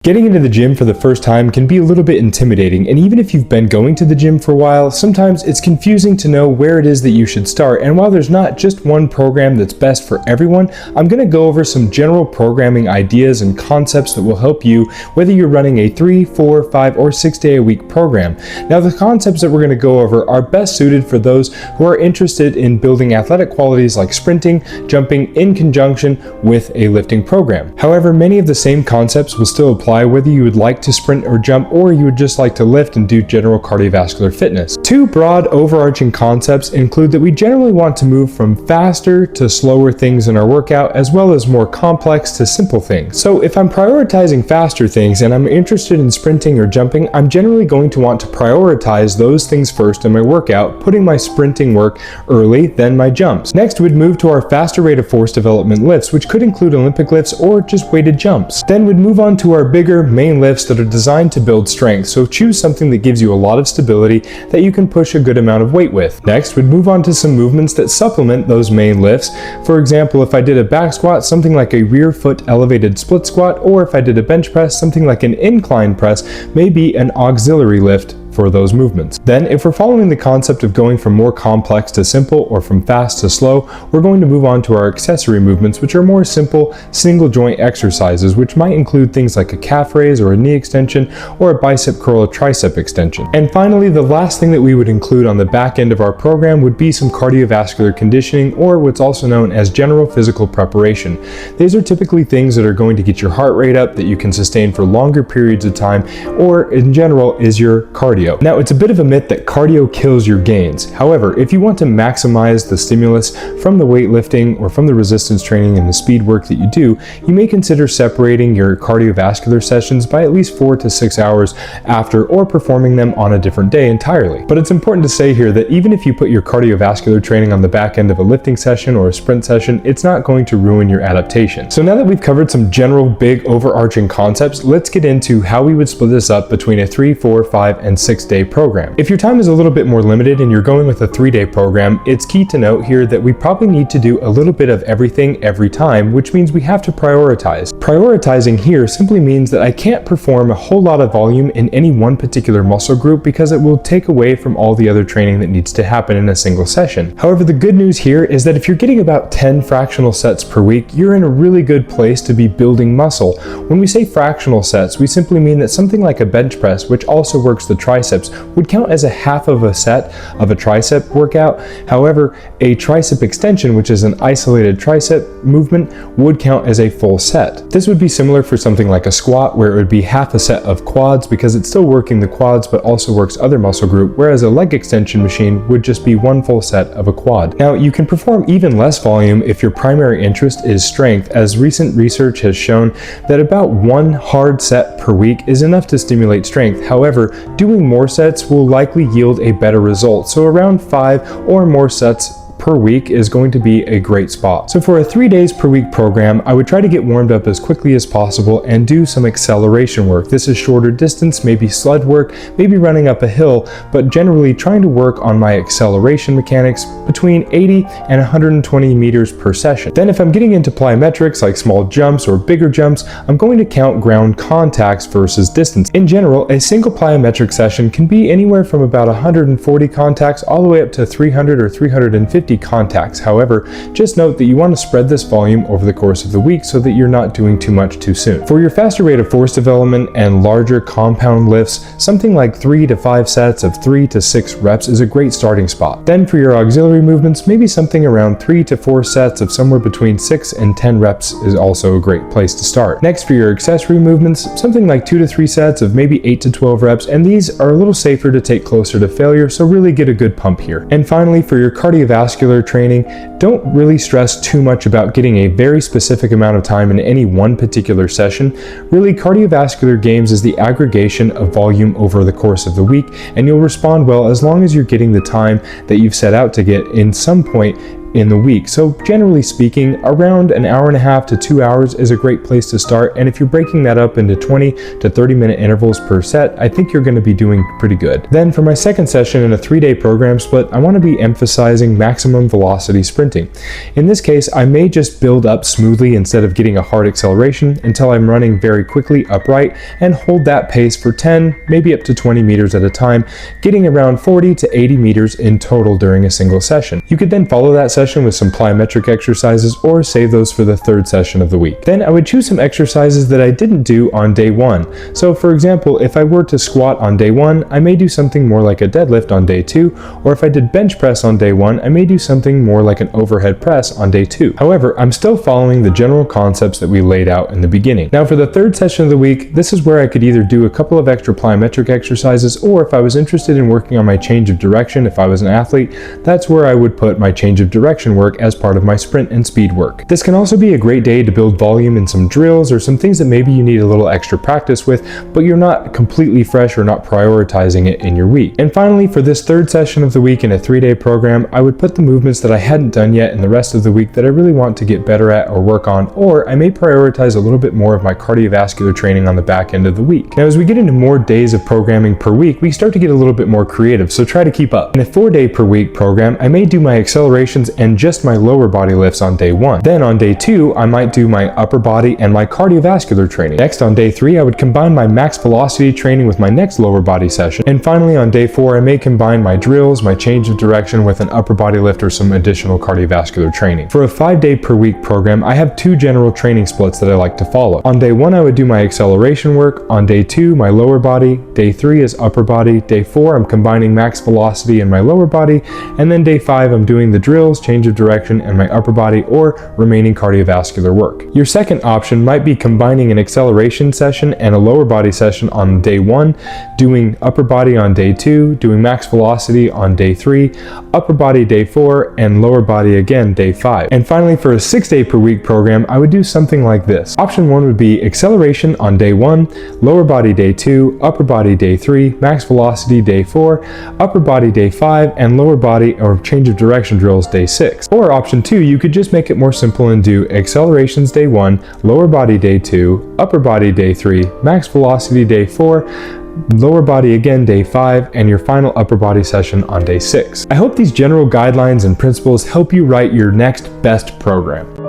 Getting into the gym for the first time can be a little bit intimidating, and even if you've been going to the gym for a while, sometimes it's confusing to know where it is that you should start. And while there's not just one program that's best for everyone, I'm going to go over some general programming ideas and concepts that will help you whether you're running a 3, 4, 5, or 6 day a week program. Now, the concepts that we're going to go over are best suited for those who are interested in building athletic qualities like sprinting, jumping in conjunction with a lifting program. However, many of the same concepts will still apply whether you would like to sprint or jump, or you would just like to lift and do general cardiovascular fitness. Two broad overarching concepts include that we generally want to move from faster to slower things in our workout, as well as more complex to simple things. So if I'm prioritizing faster things and I'm interested in sprinting or jumping, I'm generally going to want to prioritize those things first in my workout, putting my sprinting work early, then my jumps. Next, we'd move to our faster rate of force development lifts, which could include Olympic lifts or just weighted jumps. Then we'd move on to our bigger main lifts that are designed to build strength, so choose something that gives you a lot of stability that you can push a good amount of weight with. Next, we'd move on to some movements that supplement those main lifts. For example, if I did a back squat, something like a rear foot elevated split squat, or if I did a bench press, something like an incline press may be an auxiliary lift for those movements. Then, if we're following the concept of going from more complex to simple or from fast to slow, we're going to move on to our accessory movements, which are more simple single joint exercises, which might include things like a calf raise or a knee extension or a bicep curl or tricep extension. And finally, the last thing that we would include on the back end of our program would be some cardiovascular conditioning, or what's also known as general physical preparation. These are typically things that are going to get your heart rate up that you can sustain for longer periods of time, or in general is your cardio. Now, it's a bit of a myth that cardio kills your gains. However, if you want to maximize the stimulus from the weightlifting or from the resistance training and the speed work that you do, you may consider separating your cardiovascular sessions by at least 4 to 6 hours after, or performing them on a different day entirely. But it's important to say here that even if you put your cardiovascular training on the back end of a lifting session or a sprint session, it's not going to ruin your adaptation. So now that we've covered some general big overarching concepts, let's get into how we would split this up between a 3, 4, 5, and 6 day program. If your time is a little bit more limited and you're going with a 3-day program, it's key to note here that we probably need to do a little bit of everything every time, which means we have to prioritize. Prioritizing here simply means that I can't perform a whole lot of volume in any one particular muscle group because it will take away from all the other training that needs to happen in a single session. However, the good news here is that if you're getting about 10 fractional sets per week, you're in a really good place to be building muscle. When we say fractional sets, we simply mean that something like a bench press, which also works the triceps, would count as a half of a set of a tricep workout. However, a tricep extension, which is an isolated tricep movement, would count as a full set. This would be similar for something like a squat, where it would be half a set of quads because it's still working the quads but also works other muscle group, whereas a leg extension machine would just be one full set of a quad. Now, you can perform even less volume if your primary interest is strength, as recent research has shown that about one hard set per week is enough to stimulate strength. However, doing more sets will likely yield a better result, so around 5 or more sets per week is going to be a great spot. So for a 3 days per week program, I would try to get warmed up as quickly as possible and do some acceleration work. This is shorter distance, maybe sled work, maybe running up a hill, but generally trying to work on my acceleration mechanics between 80 and 120 meters per session. Then if I'm getting into plyometrics like small jumps or bigger jumps, I'm going to count ground contacts versus distance. In general, a single plyometric session can be anywhere from about 140 contacts all the way up to 300 or 350 contacts. However, just note that you want to spread this volume over the course of the week so that you're not doing too much too soon. For your faster rate of force development and larger compound lifts, something like 3 to 5 sets of 3 to 6 reps is a great starting spot. Then for your auxiliary movements, maybe something around 3 to 4 sets of somewhere between 6 and 10 reps is also a great place to start. Next, for your accessory movements, something like 2 to 3 sets of maybe 8 to 12 reps, and these are a little safer to take closer to failure, so really get a good pump here. And finally, for your cardiovascular training, don't really stress too much about getting a very specific amount of time in any one particular session. Really, cardiovascular gains is the aggregation of volume over the course of the week, and you'll respond well as long as you're getting the time that you've set out to get in some point in the week. So generally speaking, around an hour and a half to 2 hours is a great place to start. And if you're breaking that up into 20 to 30 minute intervals per set, I think you're going to be doing pretty good. Then for my second session in a 3-day program split, I want to be emphasizing maximum velocity sprinting. In this case, I may just build up smoothly instead of getting a hard acceleration until I'm running very quickly upright and hold that pace for 10, maybe up to 20 meters at a time, getting around 40 to 80 meters in total during a single session. You could then follow that session with some plyometric exercises or save those for the third session of the week. Then I would choose some exercises that I didn't do on day 1. So for example, if I were to squat on day 1, I may do something more like a deadlift on day 2, or if I did bench press on day 1, I may do something more like an overhead press on day 2. However, I'm still following the general concepts that we laid out in the beginning. Now for the third session of the week, this is where I could either do a couple of extra plyometric exercises, or if I was interested in working on my change of direction, if I was an athlete, that's where I would put my change of direction work as part of my sprint and speed work. This can also be a great day to build volume in some drills or some things that maybe you need a little extra practice with, but you're not completely fresh or not prioritizing it in your week. And finally, for this third session of the week in a 3-day program, I would put the movements that I hadn't done yet in the rest of the week that I really want to get better at or work on, or I may prioritize a little bit more of my cardiovascular training on the back end of the week. Now, as we get into more days of programming per week, we start to get a little bit more creative, so try to keep up. In a 4-day per week program, I may do my accelerations and just my lower body lifts on day 1. Then on day 2, I might do my upper body and my cardiovascular training. Next, on day 3, I would combine my max velocity training with my next lower body session. And finally, on day 4, I may combine my drills, my change of direction with an upper body lift or some additional cardiovascular training. For a 5-day per week program, I have 2 general training splits that I like to follow. On day 1, I would do my acceleration work. On day 2, my lower body. Day 3 is upper body. Day 4, I'm combining max velocity and my lower body. And then day 5, I'm doing the drills, change of direction, and my upper body or remaining cardiovascular work. Your second option might be combining an acceleration session and a lower body session on day 1, doing upper body on day 2, doing max velocity on day 3, upper body day 4, and lower body again day 5. And finally, for a 6-day per week program, I would do something like this. Option 1 would be acceleration on day 1, lower body day 2, upper body day 3, max velocity day 4, upper body day 5, and lower body or change of direction drills day 6. Or option 2, you could just make it more simple and do accelerations day 1, lower body day 2, upper body day 3, max velocity day 4, lower body again day 5, and your final upper body session on day 6. I hope these general guidelines and principles help you write your next best program.